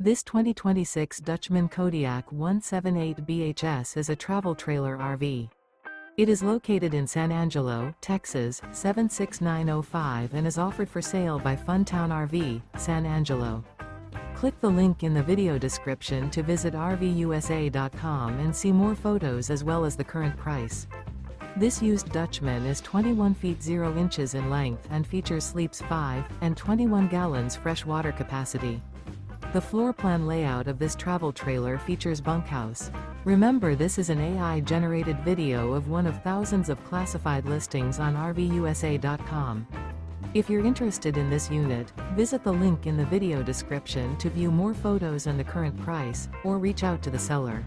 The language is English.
This 2026 Dutchmen Kodiak 178 BHS is a travel trailer RV. It is located in San Angelo, Texas, 76905 and is offered for sale by Funtown RV, San Angelo. Click the link in the video description to visit RVUSA.com and see more photos as well as the current price. This used Dutchman is 21 feet 0 inches in length and features sleeps 5 and 21 gallons fresh water capacity. The floor plan layout of this travel trailer features bunkhouse. Remember, this is an AI-generated video of one of thousands of classified listings on RVUSA.com. If you're interested in this unit, visit the link in the video description to view more photos and the current price, or reach out to the seller.